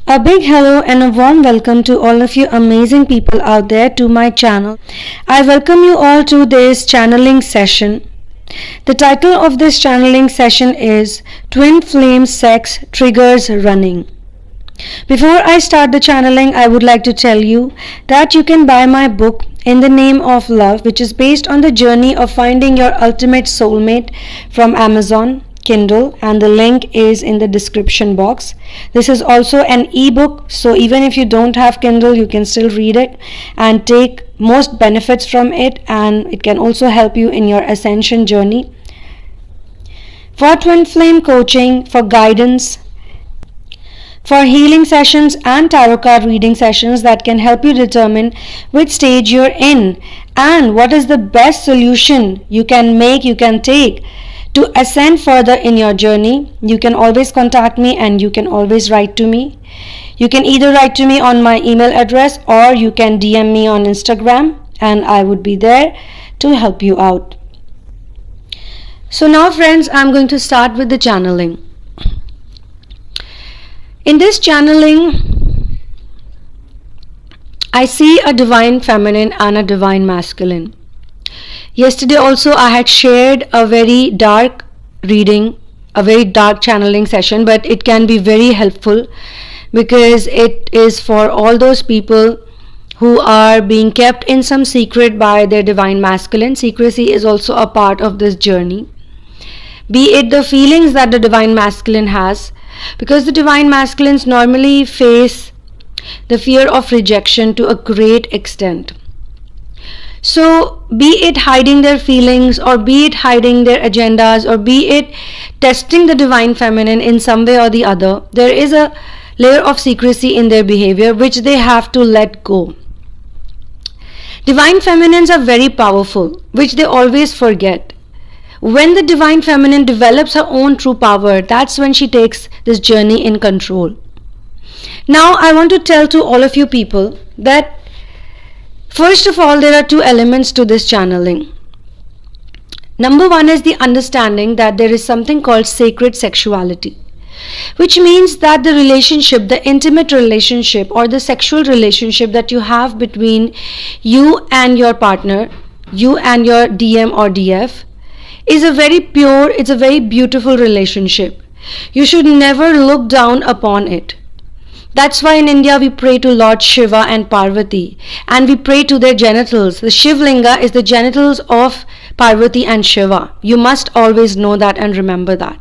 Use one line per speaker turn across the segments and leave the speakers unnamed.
A big hello and a warm welcome to all of you amazing people out there to my channel. I welcome you all to this channeling session. The title of this channeling session is Twin Flame Sex Triggers Running. Before I start the channeling, I would like to tell you that you can buy my book In the Name of Love, which is based on the journey of finding your ultimate soulmate from Amazon Kindle, and the link is in the description box. This is also an ebook, so even if you don't have Kindle, you can still read it and take most benefits from it, and it can also help you in your ascension journey. For twin flame coaching, for guidance, for healing sessions and tarot card reading sessions that can help you determine which stage you're in and what is the best solution you can take to ascend further in your journey, you can always contact me and you can always write to me. You can either write to me on my email address or you can DM me on Instagram, and I would be there to help you out. So now friends, I'm going to start with the channeling. In this channeling, I see a divine feminine and a divine masculine. Yesterday also I had shared a very dark reading, a very dark channeling session, but it can be very helpful because it is for all those people who are being kept in some secret by their divine masculine. Secrecy is also a part of this journey. Be it the feelings that the divine masculine has, because the divine masculines normally face the fear of rejection to a great extent. So be it hiding their feelings, or be it hiding their agendas, or be it testing the divine feminine in some way or the other, there is a layer of secrecy in their behavior which they have to let go. Divine feminines are very powerful, which they always forget. When the divine feminine develops her own true power, that's when she takes this journey in control. Now I want to tell to all of you people that first of all, there are two elements to this channeling. Number one is the understanding that there is something called sacred sexuality, which means that the relationship, the intimate relationship or the sexual relationship that you have between you and your partner, you and your DM or DF, is a very pure, it's a very beautiful relationship. You should never look down upon it. That's why in India we pray to Lord Shiva and Parvati, and we pray to their genitals. The Shivlinga is the genitals of Parvati and Shiva. You must always know that and remember that.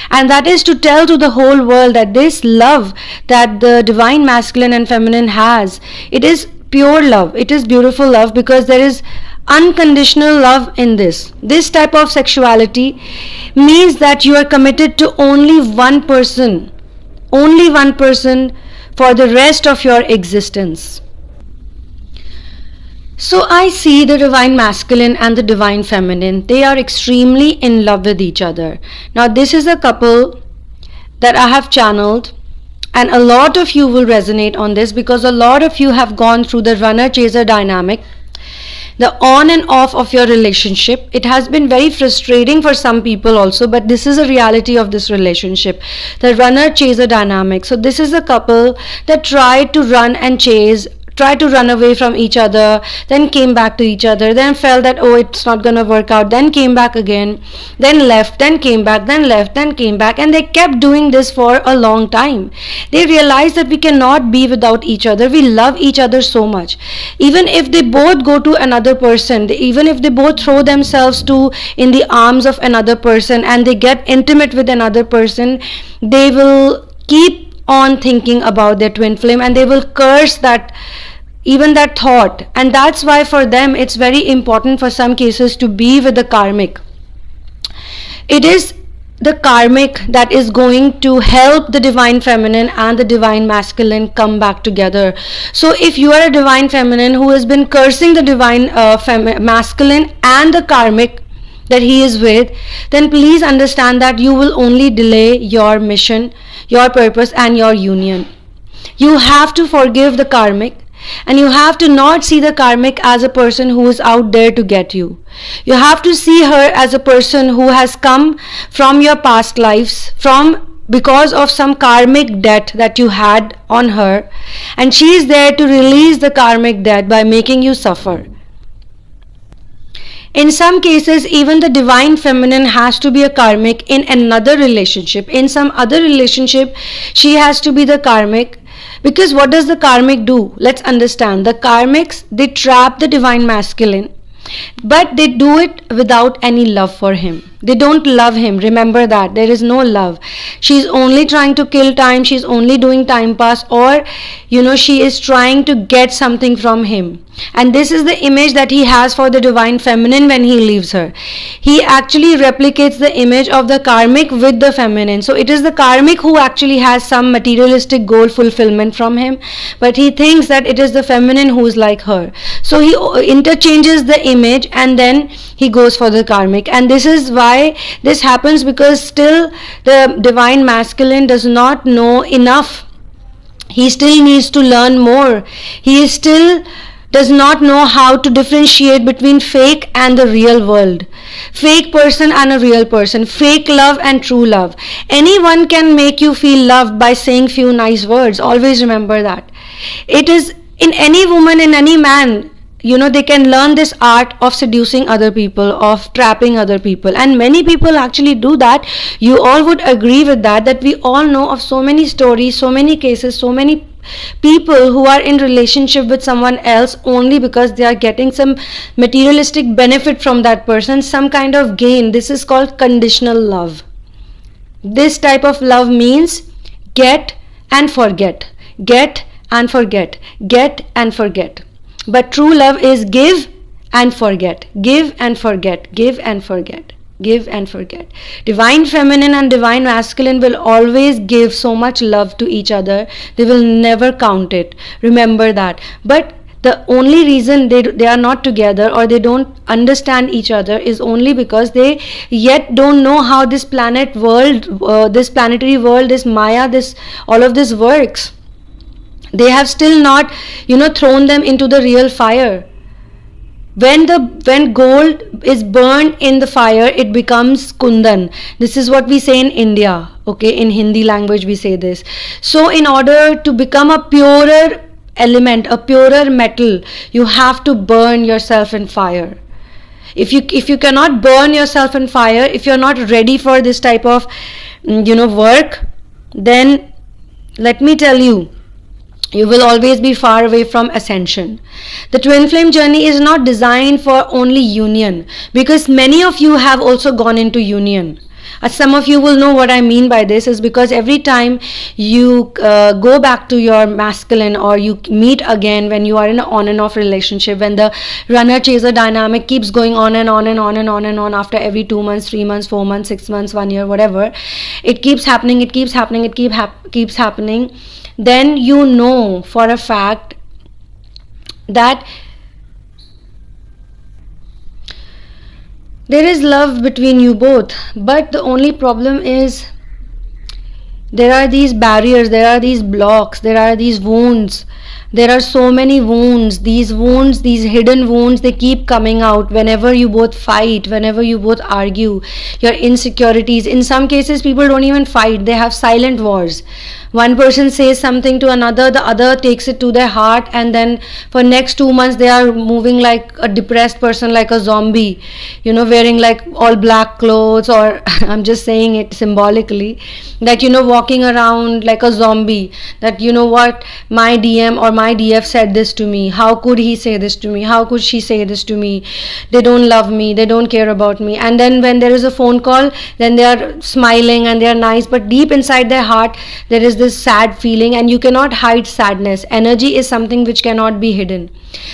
And that is to tell to the whole world that this love that the divine masculine and feminine has, it is pure love. It is beautiful love because there is unconditional love in this. This type of sexuality means that you are committed to only one person for the rest of your existence. So I see the divine masculine and the divine feminine. They are extremely in love with each other. Now this is a couple that I have channeled, and a lot of you will resonate on this because a lot of you have gone through the runner-chaser dynamic, the on and off of your relationship. It has been very frustrating for some people also, but this is a reality of this relationship, the runner-chaser dynamic. So this is a couple that tried to run and chase, tried to run away from each other, then came back to each other, then felt that oh, it's not gonna work out, then came back again, then left, then came back, then left, then came back, and they kept doing this for a long time. They realized that we cannot be without each other. We love each other so much. Even if they both go to another person, even if they both throw themselves in the arms of another person and they get intimate with another person, they will keep on thinking about their twin flame and they will curse that, even that thought. And that's why for them it's very important for some cases to be with the karmic. It is the karmic that is going to help the divine feminine and the divine masculine come back together. So if you are a divine feminine who has been cursing the divine masculine and the karmic that he is with, then please understand that you will only delay your mission, your purpose and your union. You have to forgive the karmic, and you have to not see the karmic as a person who is out there to get you. You have to see her as a person who has come from your past lives, from because of some karmic debt that you had on her, and she is there to release the karmic debt by making you suffer. In some cases, even the divine feminine has to be a karmic in another relationship. In some other relationship, she has to be the karmic. Because what does the karmic do? Let's understand. The karmics, they trap the divine masculine, but they do it without any love for him. They don't love him. Remember that. There is no love. She's only trying to kill time. She's only doing time pass, or she is trying to get something from him. And this is the image that he has for the divine feminine when he leaves her. He actually replicates the image of the karmic with the feminine. So it is the karmic who actually has some materialistic goal fulfillment from him, but he thinks that it is the feminine who is like her. So he interchanges the image and then he goes for the karmic. And this is why this happens, because still the divine masculine does not know enough. He still needs to learn more. He still does not know how to differentiate between fake and the real world. Fake person and a real person. Fake love and true love. Anyone can make you feel loved by saying few nice words. Always remember that. It is in any woman, in any man, they can learn this art of seducing other people, of trapping other people. And many people actually do that. You all would agree with that we all know of so many stories, so many cases, so many people who are in relationship with someone else only because they are getting some materialistic benefit from that person, some kind of gain. This is called conditional love. This type of love means get and forget, get and forget, get and forget. But true love is give and forget, give and forget, give and forget, give and forget. Divine feminine and divine masculine will always give so much love to each other. They will never count it. Remember that. But the only reason they are not together, or they don't understand each other, is only because they yet don't know how this planet world, this planetary world, this Maya, all of this works. They have still not, thrown them into the real fire. When gold is burned in the fire, it becomes kundan. This is what we say in India. Okay, in Hindi language we say this. So in order to become a purer element, a purer metal, you have to burn yourself in fire. If you cannot burn yourself in fire, if you're not ready for this type of work, then let me tell you, you will always be far away from ascension. The twin flame journey is not designed for only union, because many of you have also gone into union. As some of you will know what I mean by this, is because every time you go back to your masculine, or you meet again when you are in an on and off relationship, when the runner chaser dynamic keeps going on and on and on and on and on, after every 2 months, 3 months, 4 months, 6 months, 1 year, whatever, it keeps happening, it keeps happening, it keeps happening, then you know for a fact that there is love between you both. But the only problem is there are these barriers, there are these blocks, there are these wounds. There are so many wounds, these hidden wounds, they keep coming out whenever you both fight, whenever you both argue. Your insecurities, in some cases people don't even fight, they have silent wars. One person says something to another, the other takes it to their heart, and then for next 2 months they are moving like a depressed person, like a zombie, wearing like all black clothes, or I'm just saying it symbolically, that walking around like a zombie, that what, my DM or my DF said this to me, how could he say this to me, how could she say this to me, they don't love me, they don't care about me. And then when there is a phone call, then they are smiling and they are nice, but deep inside their heart there is this sad feeling, and you cannot hide sadness. Energy is something which cannot be hidden.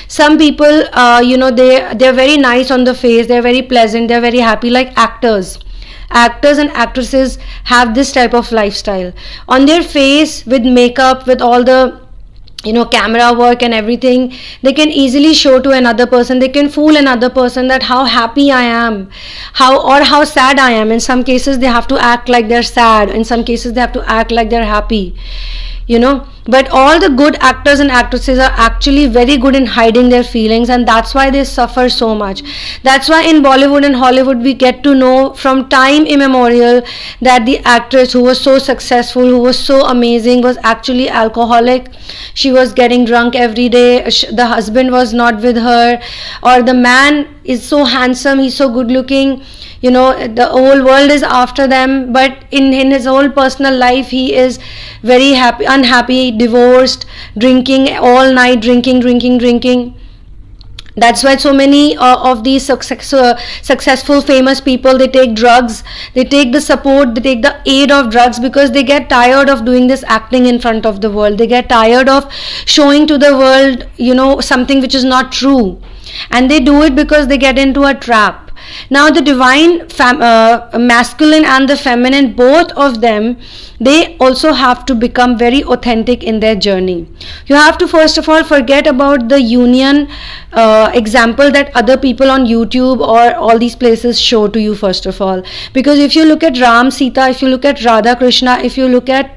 Some people they're very nice on the face, they're very pleasant, they're very happy, like actors and actresses have this type of lifestyle. On their face, with makeup, with all the camera work and everything, they can easily show to another person, they can fool another person that how happy I am, how sad I am. In some cases they have to act like they're sad, in some cases they have to act like they're happy. you know. But all the good actors and actresses are actually very good in hiding their feelings, and that's why they suffer so much. That's why in Bollywood and Hollywood we get to know from time immemorial that the actress who was so successful, who was so amazing, was actually alcoholic. She was getting drunk every day. The husband was not with her, or the man is so handsome, he's so good looking, you know, the whole world is after them, but in his whole personal life he is very unhappy, divorced, drinking all night, drinking. That's why so many of these successful famous people, they take drugs, they take the support, they take the aid of drugs, because they get tired of doing this acting in front of the world. They get tired of showing to the world, you know, something which is not true, and they do it because they get into a trap. Now the divine masculine and the feminine, both of them, they also have to become very authentic in their journey. You have to first of all forget about the union example that other people on YouTube or all these places show to you, first of all. Because if you look at Ram, Sita, if you look at Radha, Krishna, if you look at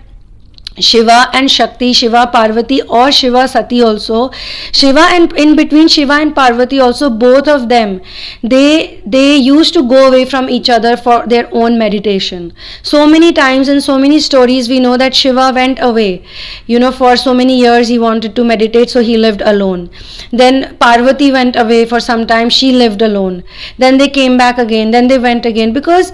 Shiva and Shakti, Shiva, Parvati, or Shiva, Sati also, Shiva, and in between Shiva and Parvati also, both of them, they used to go away from each other for their own meditation. So many times in so many stories we know that Shiva went away, you know, for so many years he wanted to meditate, so he lived alone. Then Parvati went away for some time, she lived alone. Then they came back again, then they went again, because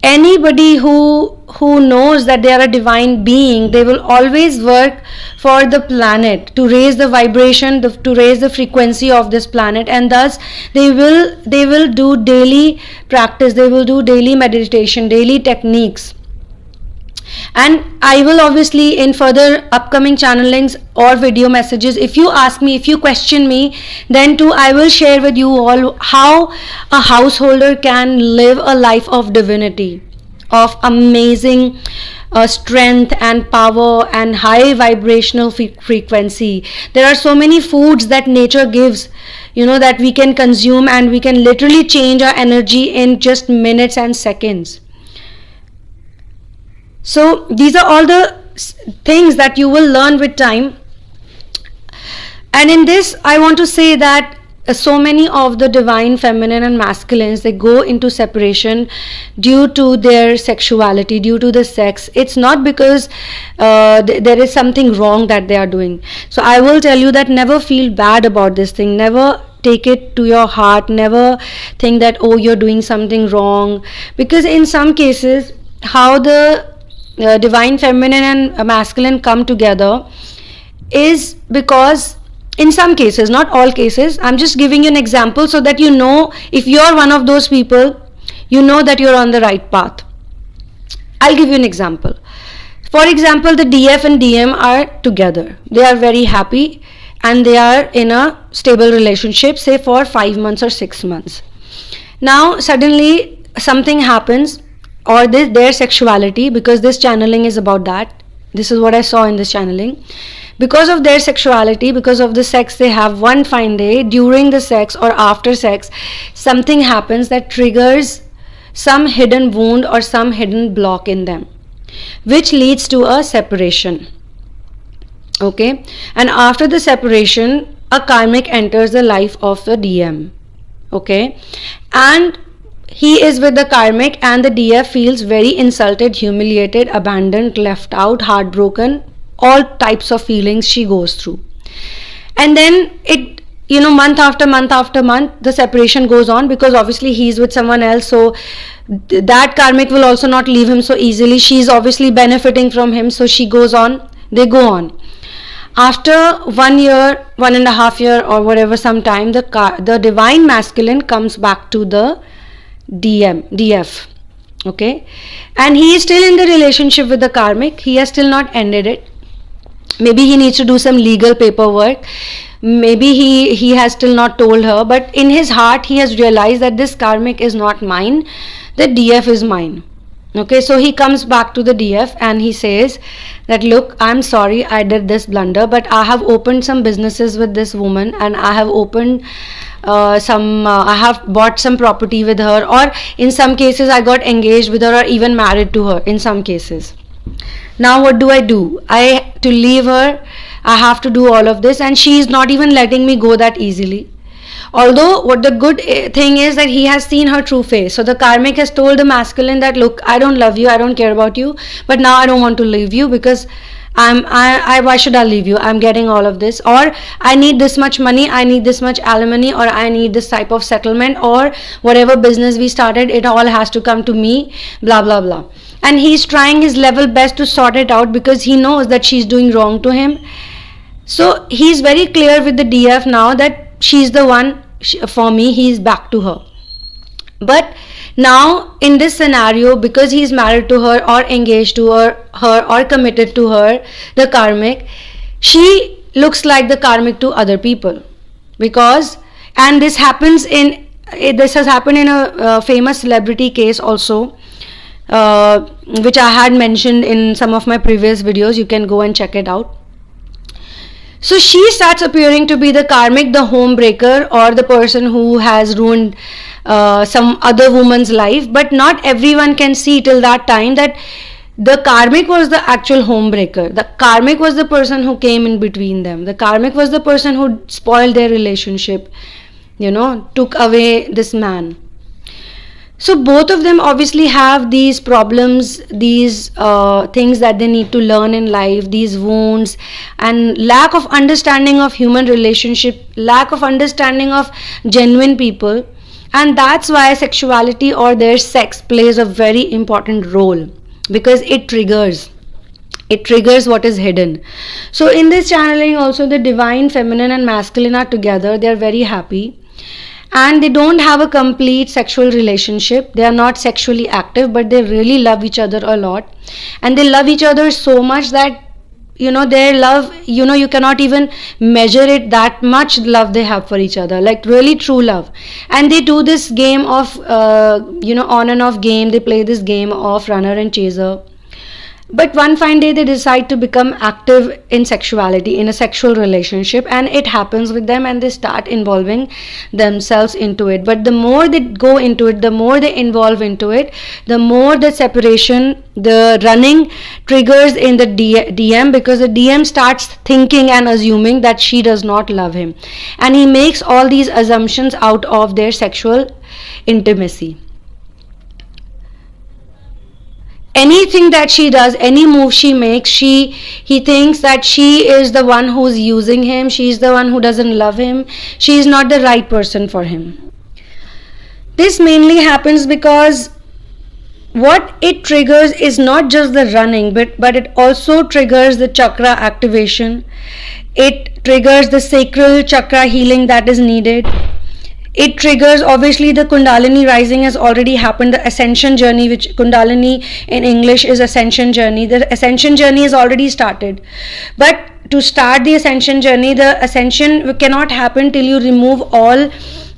anybody who knows that they are a divine being, they will always work for the planet, to raise the vibration, to raise the frequency of this planet, and thus they will do daily practice, they will do daily meditation, daily techniques. And I will obviously in further upcoming channelings or video messages, if you ask me, if you question me, then too I will share with you all how a householder can live a life of divinity, of amazing strength and power and high vibrational frequency. There are so many foods that nature gives, you know, that we can consume, and we can literally change our energy in just minutes and seconds. So these are all the things that you will learn with time. And in this I want to say that so many of the divine feminine and masculines, they go into separation due to their sexuality, due to the sex. It's not because there is something wrong that they are doing. So I will tell you that never feel bad about this thing, never take it to your heart, never think that, oh, you're doing something wrong. Because in some cases, how the divine feminine and masculine come together is because, in some cases, not all cases, I'm just giving you an example so that you know, if you're one of those people, you know that you're on the right path. I'll give you an example. For example, the DF and DM are together. They are very happy and they are in a stable relationship, say for 5 months or 6 months. Now suddenly something happens, or their sexuality, because this channeling is about that. This is what I saw in this channeling. Because of their sexuality, because of the sex they have, one fine day during the sex or after sex, something happens that triggers some hidden wound or some hidden block in them, which leads to a separation. Okay, and after the separation, a karmic enters the life of the DM. Okay, and he is with the karmic, and the DF feels very insulted, humiliated, abandoned, left out, heartbroken, all types of feelings she goes through. And then it, you know, month after month after month, the separation goes on, because obviously he's with someone else, so that karmic will also not leave him so easily. She's obviously benefiting from him, so she goes on, they go on. After 1 year, 1.5 years or whatever, some time, the divine masculine comes back to the DF. Okay, and he is still in the relationship with the karmic. He has still not ended it. Maybe he needs to do some legal paperwork. Maybe he has still not told her, but in his heart he has realized that this karmic is not mine, the DF is mine. Okay, so he comes back to the DF and he says that, look, I'm sorry I did this blunder, but I have opened some businesses with this woman, and I have opened I have bought some property with her, or in some cases I got engaged with her or even married to her in some cases. Now what do? To leave her, I have to do all of this, and she is not even letting me go that easily. Although what the good thing is that he has seen her true face. So the karmic has told the masculine that, look, I don't love you, I don't care about you, but now I don't want to leave you because why should I leave you? I'm getting all of this, or I need this much money, I need this much alimony, or I need this type of settlement, or whatever business we started, it all has to come to me, blah blah blah. And he's trying his level best to sort it out because he knows that she's doing wrong to him. So he's very clear with the DF now that she's the one for me, he's back to her. But now in this scenario, because he's married to her or engaged to her or committed to her, the karmic, she looks like the karmic to other people. Because, and this has happened in a famous celebrity case also, which I had mentioned in some of my previous videos. You can go and check it out. So she starts appearing to be the karmic, the home breaker, or the person who has ruined some other woman's life. But not everyone can see till that time that the karmic was the actual home breaker. The karmic was the person who came in between them. The karmic was the person who spoiled their relationship, took away this man. So both of them obviously have these problems, these things that they need to learn in life, these wounds, and lack of understanding of human relationship, lack of understanding of genuine people. And that's why sexuality or their sex plays a very important role, because it triggers what is hidden. So in this channeling also, the divine feminine and masculine are together. They are very happy. And they don't have a complete sexual relationship. They are not sexually active, but they really love each other a lot. And they love each other so much that, their love, you cannot even measure it, that much love they have for each other, like really true love. And they do this game of, on and off game. They play this game of runner and chaser. But one fine day they decide to become active in sexuality, in a sexual relationship, and it happens with them, and they start involving themselves into it. But the more they go into it, the more they involve into it, the more the separation, the running triggers in the DM, because the DM starts thinking and assuming that she does not love him, and he makes all these assumptions out of their sexual intimacy. Anything that she does, any move she makes, he thinks that she is the one who's using him, she's the one who doesn't love him, she is not the right person for him. This mainly happens because what it triggers is not just the running, but it also triggers the chakra activation. It triggers the sacral chakra healing that is needed. It triggers, obviously, the Kundalini rising has already happened, the ascension journey, which Kundalini in English is ascension journey. The ascension journey is already started. But to start the ascension journey, the ascension cannot happen till you remove all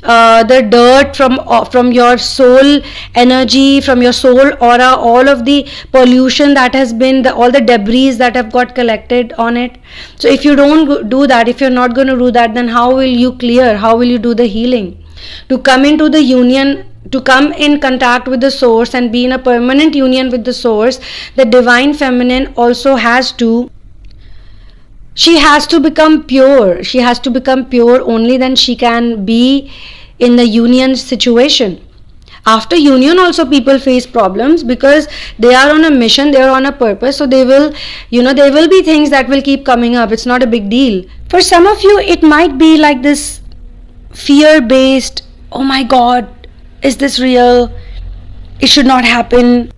the dirt from your soul energy, from your soul aura, all of the pollution that has been, all the debris that have got collected on it. So if you don't do that, if you're not going to do that, then how will you clear? How will you do the healing? To come into the union, to come in contact with the source and be in a permanent union with the source, the divine feminine also has to become pure. She has to become pure, only then she can be in the union situation. After union also people face problems because they are on a mission, they are on a purpose, so there will be things that will keep coming up. It's not a big deal. For some of you it might be like this fear-based, oh my God, is this real? It should not happen.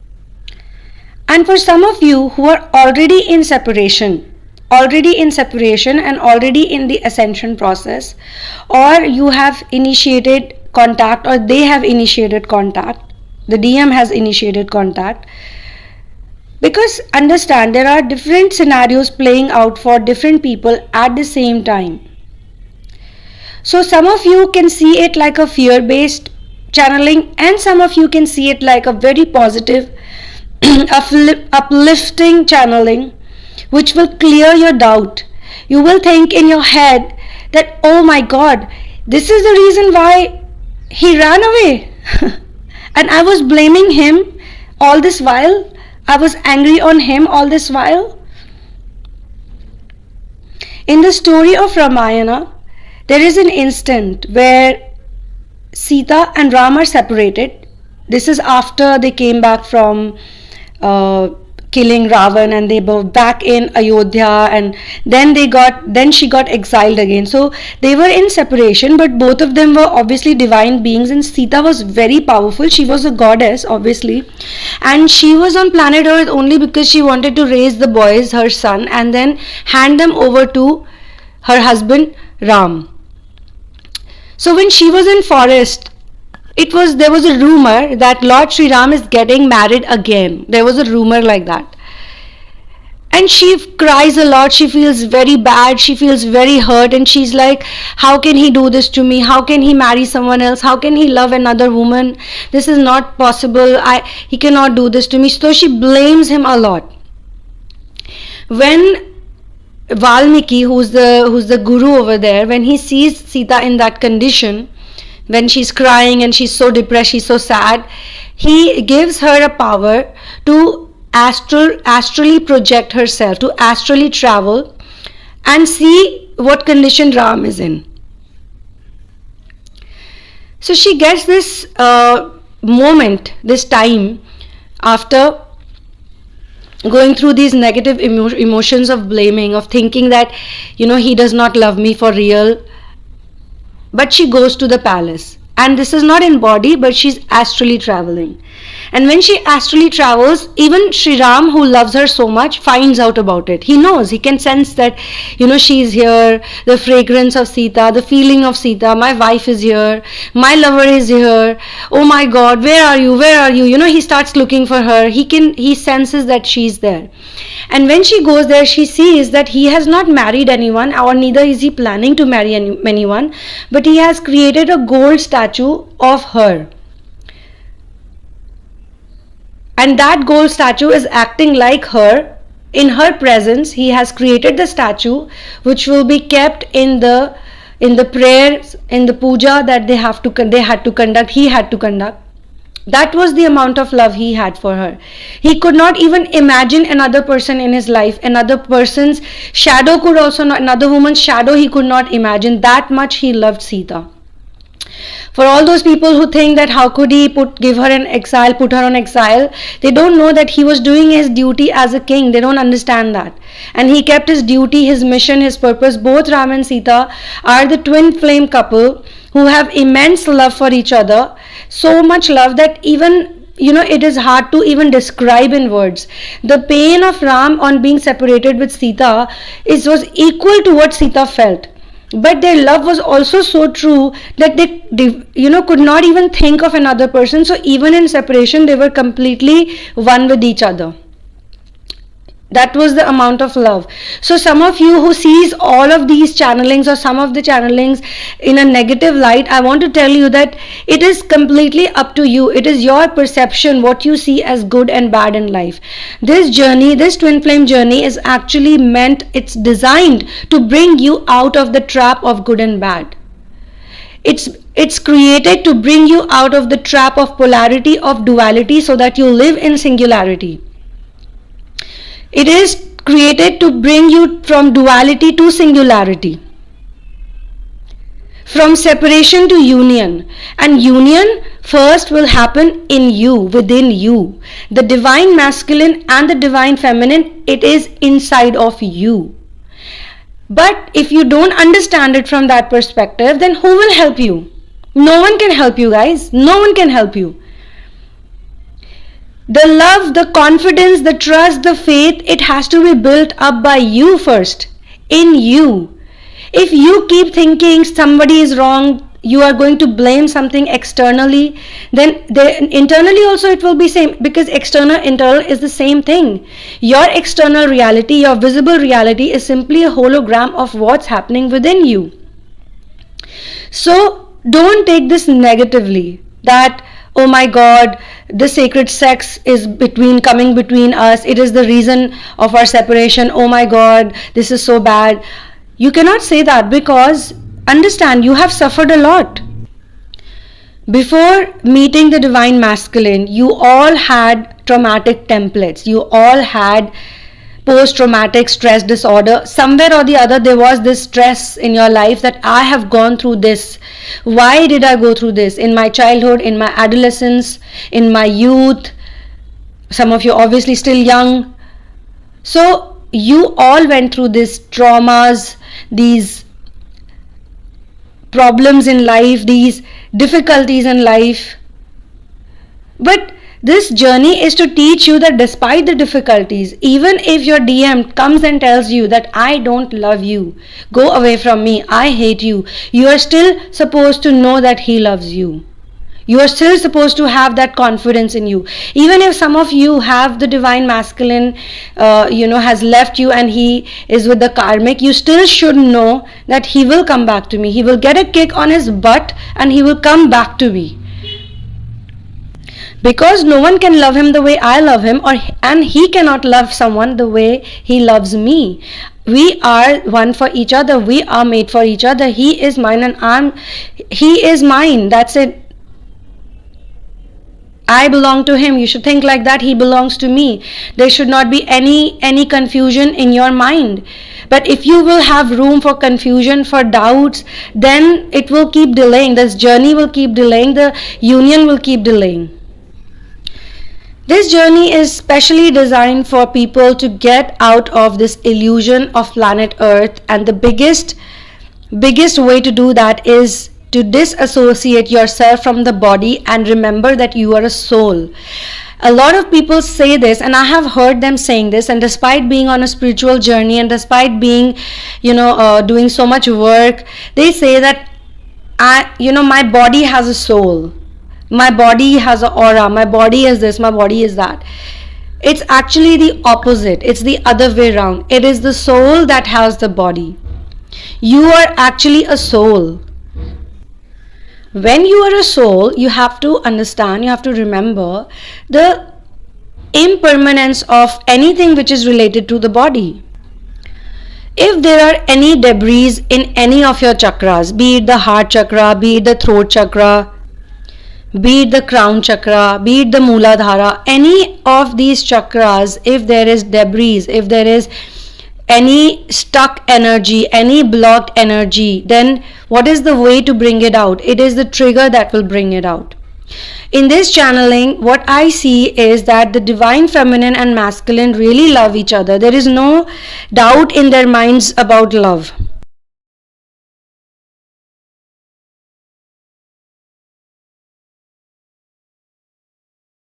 And for some of you who are already in separation and already in the ascension process, or you have initiated contact, or they have initiated contact, the DM has initiated contact, because understand there are different scenarios playing out for different people at the same time. So some of you can see it like a fear-based channeling, and some of you can see it like a very positive, uplifting channeling, which will clear your doubt. You will think in your head that, oh my God, this is the reason why he ran away. And I was blaming him all this while. I was angry on him all this while. In the story of Ramayana, there is an instant where Sita and Ram are separated. This is after they came back from killing Ravan, and they were back in Ayodhya, and then she got exiled again. So they were in separation, but both of them were obviously divine beings, and Sita was very powerful. She was a goddess, obviously, and she was on planet Earth only because she wanted to raise the boys, her son, and then hand them over to her husband Ram. So when she was in forest, there was a rumor that Lord Sri Ram is getting married again. There was a rumor like that. And she cries a lot. She feels very bad. She feels very hurt. And she's like, how can he do this to me? How can he marry someone else? How can he love another woman? This is not possible. He cannot do this to me. So she blames him a lot. When Valmiki, who's the guru over there, when he sees Sita in that condition, when she's crying and she's so depressed, she's so sad, he gives her a power to astrally project herself, to astrally travel and see what condition Ram is in. So she gets this moment, this time, after going through these negative emotions of blaming, of thinking that, he does not love me for real. But she goes to the palace, and this is not in body, but she's astrally traveling. And when she astrally travels, even Sri Ram, who loves her so much, finds out about it. He knows, he can sense that, she's here, the fragrance of Sita, the feeling of Sita, my wife is here, my lover is here, oh my God, where are you, where are you? He starts looking for her, he senses that she's there. And when she goes there, she sees that he has not married anyone, or neither is he planning to marry anyone, but he has created a gold statue of her. And that gold statue is acting like her. In her presence, he has created the statue, which will be kept in the prayers, in the puja that he had to conduct. That was the amount of love he had for her. He could not even imagine another person in his life. Another person's shadow could also not, another woman's shadow he could not imagine. That much he loved Sita. For all those people who think that how could he put her on exile, they don't know that he was doing his duty as a king. They don't understand that. And he kept his duty, his mission, his purpose. Both Ram and Sita are the twin flame couple who have immense love for each other. So much love that even it is hard to even describe in words. The pain of Ram on being separated with Sita was equal to what Sita felt. But their love was also so true that they could not even think of another person. So even in separation, they were completely one with each other. That was the amount of love. So some of you who sees all of these channelings or some of the channelings in a negative light, I want to tell you that it is completely up to you. It is your perception, what you see as good and bad in life. This journey, this twin flame journey is actually it's designed to bring you out of the trap of good and bad. It's created to bring you out of the trap of polarity, of duality, so that you live in singularity. It is created to bring you from duality to singularity, from separation to union. And union first will happen in you, within you. The divine masculine and the divine feminine, it is inside of you. But if you don't understand it from that perspective, then who will help you? No one can help you, guys. No one can help you. The love, the confidence, the trust, the faith, it has to be built up by you first, in you. If you keep thinking somebody is wrong, you are going to blame something externally, then internally also it will be same, because internal is the same thing. Your external reality, your visible reality is simply a hologram of what's happening within you. So don't take this negatively, that oh my God, the sacred sex is coming between us. It is the reason of our separation. Oh my God, this is so bad. You cannot say that, because understand, you have suffered a lot. Before meeting the divine masculine, you all had traumatic templates. You all had post-traumatic stress disorder. Somewhere or the other there was this stress in your life that I have gone through this. Why did I go through this? In my childhood, in my adolescence, in my youth. Some of you obviously still young. So you all went through these traumas, these problems in life, these difficulties in life. But this journey is to teach you that despite the difficulties, even if your DM comes and tells you that I don't love you, go away from me, I hate you, you are still supposed to know that he loves you. You are still supposed to have that confidence in you. Even if some of you have the divine masculine, has left you and he is with the karmic, you still should know that he will come back to me. He will get a kick on his butt and he will come back to me. Because no one can love him the way I love him, and he cannot love someone the way he loves me. We are one for each other. We are made for each other. He is mine and he is mine. That's it. I belong to him. You should think like that. He belongs to me. There should not be any confusion in your mind. But if you will have room for confusion, for doubts, then it will keep delaying. This journey will keep delaying. The union will keep delaying. This journey is specially designed for people to get out of this illusion of planet Earth, and the biggest way to do that is to disassociate yourself from the body and remember that you are a soul. A lot of people say this, and I have heard them saying this, and despite being on a spiritual journey and despite being, doing so much work, they say that my body has a soul. My body has an aura, my body is this, my body is that. It's actually the opposite. It's the other way around. It is the soul that has the body. You are actually a soul. When you are a soul, you have to understand, you have to remember the impermanence of anything which is related to the body. If there are any debris in any of your chakras, be it the heart chakra, be it the throat chakra, be it the crown chakra, be it the Mooladhara, any of these chakras, if there is debris, if there is any stuck energy, any blocked energy, then what is the way to bring it out? It is the trigger that will bring it out. In this channeling, what I see is that the divine feminine and masculine really love each other. There is no doubt in their minds about love.